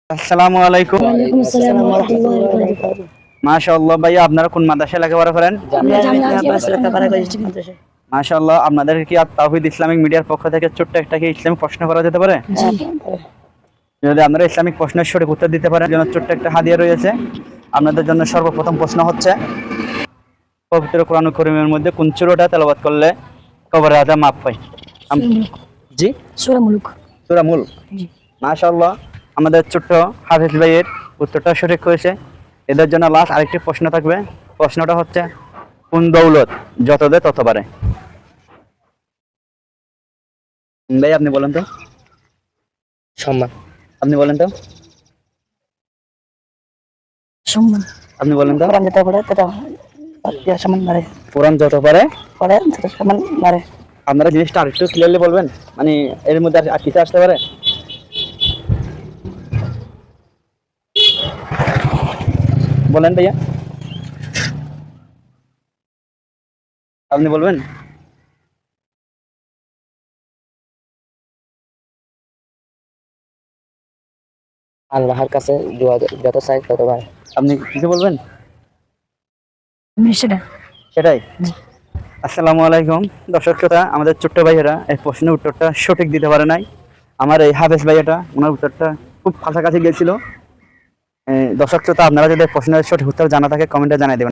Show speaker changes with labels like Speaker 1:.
Speaker 1: আসসালামু আলাইকুম।
Speaker 2: ওয়ালাইকুম আসসালাম ওয়া রাহমাতুল্লাহি ওয়া বারাকাতুহু।
Speaker 1: মাশাআল্লাহ ভাইয়া, আপনারা কোন মাদ্রাসায় লেখাপড়া করেন?
Speaker 2: আমরা জামিয়া আব্বাস লেখাপড়া করি ডিস্ট্রিক্ট মাদ্রাসায়।
Speaker 1: মাশাআল্লাহ, আপনাদের কি তাওহীদ ইসলামিক মিডিয়ার পক্ষ থেকে ছোট্ট একটা কি ইসলামিক প্রশ্ন করা যেতে পারে?
Speaker 2: জি।
Speaker 1: যদি আপনারা ইসলামিক প্রশ্নের সঠিক উত্তর দিতে পারেন, জন্য ছোট্ট একটা হাদিয়া রয়েছে। আপনাদের জন্য সর্বপ্রথম প্রশ্ন হচ্ছে, পবিত্র কোরআন কারীমের মধ্যে কোন সূরাটা তেলাওয়াত করলে কবরের আযাব মাফ হয়? জি,
Speaker 2: সূরা মুলক।
Speaker 1: সূরা মুলক।
Speaker 2: জি।
Speaker 1: মাশাআল্লাহ, আমাদের ছোট্ট হাফেজ ভাইয়ের উত্তরটা সঠিক হয়েছে। এদের জন্য লাস্ট আরেকটি প্রশ্ন থাকবে। প্রশ্নটা হচ্ছে, কোন দৌলত যত দেয় তত বাড়ে? ভাই আপনি বলেন তো।
Speaker 3: সম্মান।
Speaker 1: আপনি বলেন তো।
Speaker 2: সম্মান।
Speaker 1: আপনি বলেন তো।
Speaker 2: কোরআন যেটা পড়ে সেটা সম্মান বাড়ে।
Speaker 1: কোরআন যত পারে
Speaker 2: পড়ে সেটা সম্মান বাড়ে।
Speaker 1: আপনারা জিনিসটা আরেকটু ক্লিয়ারলি বলবেন, মানে এর মধ্যে আর কিছু আসতে পারে? বলেন ভাইয়া, আপনি বলবেন।
Speaker 3: আল্লাহর কাছে দোয়া যত চাই তত বাড়ে।
Speaker 1: আপনি কিছু বলবেন?
Speaker 2: সেটা
Speaker 1: সেটাই। আসসালামু আলাইকুম। দর্শক শ্রোতা, আমাদের ছোট্ট ভাইয়েরা এই প্রশ্নের উত্তরটা সঠিক দিতে পারে নাই। আমার এই হাফেজ ভাইয়াটা ওনার উত্তরটা খুব কাছাকাছি গেছিল। দর্শক শ্রোতা, আপনারা যদি প্রশ্নের সঠিক উত্তর জানা থাকে কমেন্টে জানিয়ে দেবেন।